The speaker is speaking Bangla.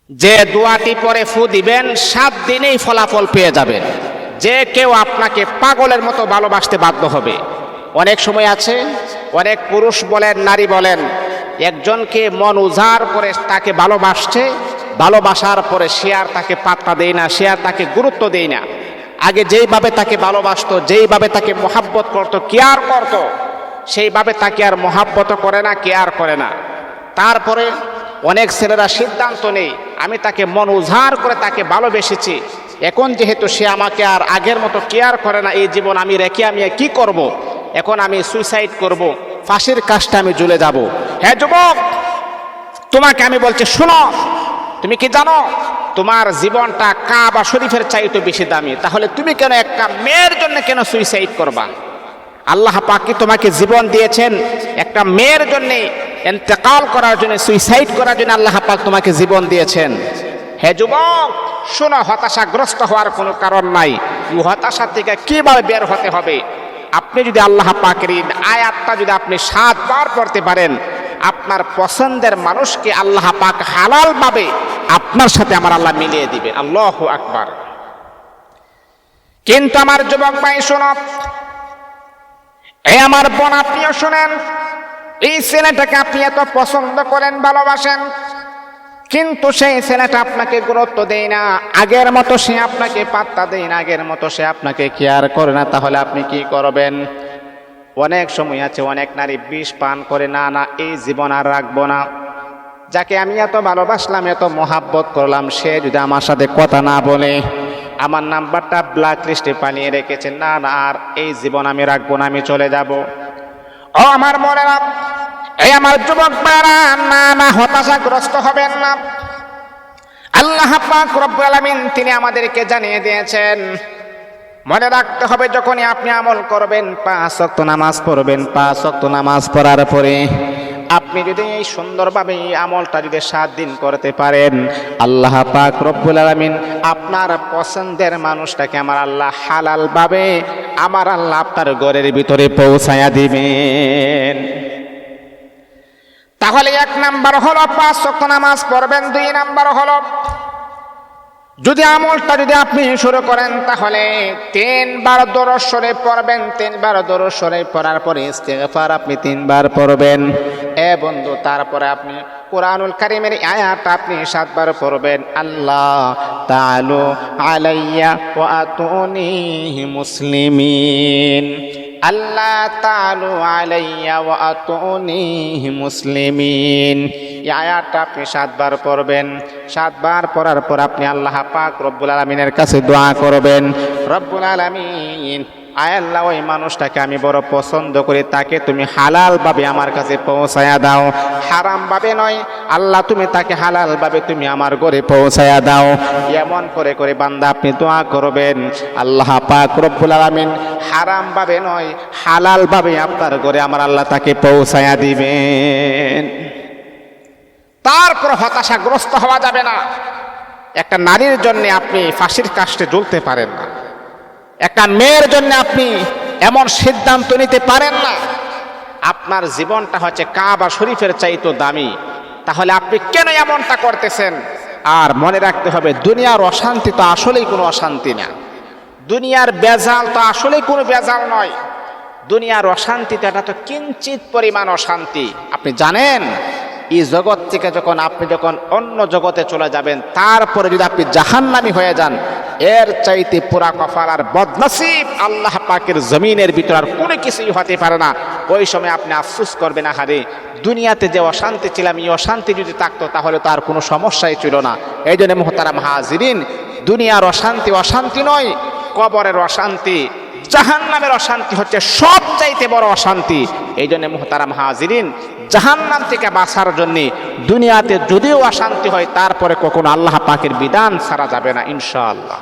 যে দোয়াটি পরে ফু দিবেন 7 দিনেই ফলাফল পেয়ে যাবেন। যে কেউ আপনাকে পাগলের মতো ভালোবাসতে বাধ্য হবে। অনেক সময় আছে, অনেক পুরুষ বলেন নারী বলেন, একজনকে মন উজাড় করে তাকে ভালোবাসছে, ভালোবাসার পরে সে আর তাকে পাত্তা দেয় না, সে আর তাকে গুরুত্ব দেয় না। আগে যেইভাবে তাকে ভালোবাসতো, যেইভাবে তাকে মহাব্বত করত, কেয়ার করত, সেইভাবে তাকে আর মহাব্বত করে না, কেয়ার করে না। তারপরে অনেক ছেলেরা সিদ্ধান্ত নেই, আমি তাকে মন উজাড় করে তাকে ভালোবেসেছি, এখন যেহেতু সে আমাকে আর আগের মতো কেয়ার করে না, এই জীবন আমি রেখে আমি কি করব, এখন আমি সুইসাইড করব, ফাঁসির কাজটা আমি ঝুলে যাব। হ্যাঁ যুবক, তোমাকে আমি বলছি শোনো, তুমি কি জানো তোমার জীবনটা কাবা শরীফের চাইতে বেশি দামি? তাহলে তুমি কেন একটা মেয়ের জন্য কেন সুইসাইড করবা? আল্লাহ পাক কি তোমাকে জীবন দিয়েছেন একটা মেয়ের জন্য ইন্তেকাল করার জন্য, সুইসাইড করার জন্য আল্লাহ পাক তোমাকে জীবন দিয়েছেন? হে যুবক শোনো, হতাশাগ্রস্ত হওয়ার কোনো কারণ নাই। এই হতাশা থেকে কিভাবে বের হতে হবে, আপনি যদি আল্লাহ পাকের আয়াতটা যদি আপনি 7 বার পড়তে পারেন, আপনার পছন্দের মানুষকে আল্লাহ পাক হালাল ভাবে আপনার সাথে আমার আল্লাহ মিলিয়ে দিবে। আল্লাহু আকবার। কিন্তু আমার যুবক ভাই শোনো, এই আমার বোন আপনিও শোনেন, এই ছেলেটাকে আপনি এত পছন্দ করেন, ভালোবাসেন, কিন্তু সেই ছেলেটা আপনাকে গুরুত্ব দেয় না, আগের মতো সে আপনাকে পাত্তা দেয় না, আগের মতো সে আপনাকে কেয়ার করে না। তাহলে আপনি কি করবেন? অনেক সময় আছে অনেক নারী বিষ পান করে, না না এই জীবন আর রাখবো না, যাকে আমি এত ভালোবাসলাম, এত মহাব্বত করলাম, সে যদি আমার সাথে কথা না বলে, আমার নাম্বারটা ব্ল্যাক লিস্টে পালিয়ে রেখেছে, না না আর এই জীবন আমি রাখবো না, আমি চলে যাব। ও আমার মনেরা, এই আমার যুবক ভাইরা, না না হতাশাগ্রস্ত হবেন না। আল্লাহ পাক রব্বুল আলামিন তিনি আমাদেরকে জানিয়ে দিয়েছেন, মনে রাখতে হবে যখনই আপনি আমল করবেন, 5 ওয়াক্ত নামাজ পড়বেন, 5 ওয়াক্ত নামাজ পড়ার পরে আপনি যদি এই সুন্দরভাবে এই আমলটা যদি 7 দিন করতে পারেন, আল্লাহ পাক রব্বুল আলামিন আপনার পছন্দের মানুষটাকে আমার আল্লাহ হালাল ভাবে আমার আল্লাহ আপনার ঘরের ভিতরে পৌঁছায়া দিবেন। তাহলে 1 নাম্বার হলো 5 ওয়াক্ত নামাজ পড়বেন। 2 নাম্বার হলো যদি আমলটা যদি আপনি শুরু করেন, তাহলে 3 বার দরুদ শরীফ পড়বেন। 3 বার দরুদ শরীফ পড়ার পরে ইস্তিগফার আপনি 3 বার পড়বেন। বন্ধু, তারপরে আপনি কুরআনুল কারীমের আয়াত আপনি 7 বার পড়বেন। আল্লাহ তাআলু আলাইয়া ওয়া আতুনি মুসলিমিন, আল্লাহ তাআলু আলাইয়া ওয়া আতুনি মুসলিমিন। এই আয়াতটা আপনি 7 বার পড়বেন। 7 বার পড়ার পর আপনি আল্লাহ পাক রব্বুল আলামিনের কাছে দোয়া করবেন, রব্বুল আলামিন আয় আল্লাহ, ওই মানুষটাকে আমি বড় পছন্দ করি, তাকে তুমি হালাল ভাবে আমার কাছে পৌঁছায়া দাও, হারাম ভাবে নয়। আল্লাহ তুমি তাকে হালাল ভাবে তুমি আমার ঘরে পৌঁছায়া দাও। এমন করে করে বান্দা আপনি দোয়া করবেন, আল্লাহ পাক রব্বুল আলামিন হারাম ভাবে নয় হালাল ভাবে আপনার ঘরে আমার আল্লাহ তাকে পৌঁছায়া দিবেন। তারপর হতাশাগ্রস্ত হওয়া যাবে না। একটা নারীর জন্য আপনি ফাঁসির কাস্টে ঝুলতে পারেন না, একটা মেয়ের জন্য আপনি এমন সিদ্ধান্ত নিতে পারেন না। আপনার জীবনটা হচ্ছে কাবা শরীফের চাইতে দামি, তাহলে আপনি কেন এমনটা করতেছেন? আর মনে রাখতে হবে, দুনিয়ার অশান্তি তো আসলেই কোনো অশান্তি না, দুনিয়ার বেজাল তো আসলেই কোনো বেজাল নয়। দুনিয়ার অশান্তিতে এটা তো কিঞ্চিত পরিমাণ অশান্তি। আপনি জানেন, এই জগৎ থেকে আপনি যখন অন্য জগতে চলে যাবেন, তারপরে যদি আপনি জাহান্নামী হয়ে যান, এর চাইতে পুরা কপাল আর বদনসিব আল্লাহ পাকের জমিনের ভিতর আর কোনো কিছুই হতে পারে না। ওই সময় আপনি আফসোস করবেন, আহারে দুনিয়াতে যে অশান্তি ছিলাম, এই অশান্তি যদি থাকতো তাহলে তো আর কোনো সমস্যাই ছিল না। এই জন্য মুহতারাম হাজিরিন, দুনিয়ার অশান্তি অশান্তি নয়, কবরের অশান্তি, জাহান্নামের অশান্তি হচ্ছে সব চাইতে বড় অশান্তি। এই জন্য মুহতারাম হাজিরিন, জাহান্নাম থেকে বাঁচার জন্য দুনিয়াতে যদিও অশান্তি হয়, তারপরে কখনো আল্লাহ পাকের বিধান ছাড়া যাবে না ইনশাআল্লাহ।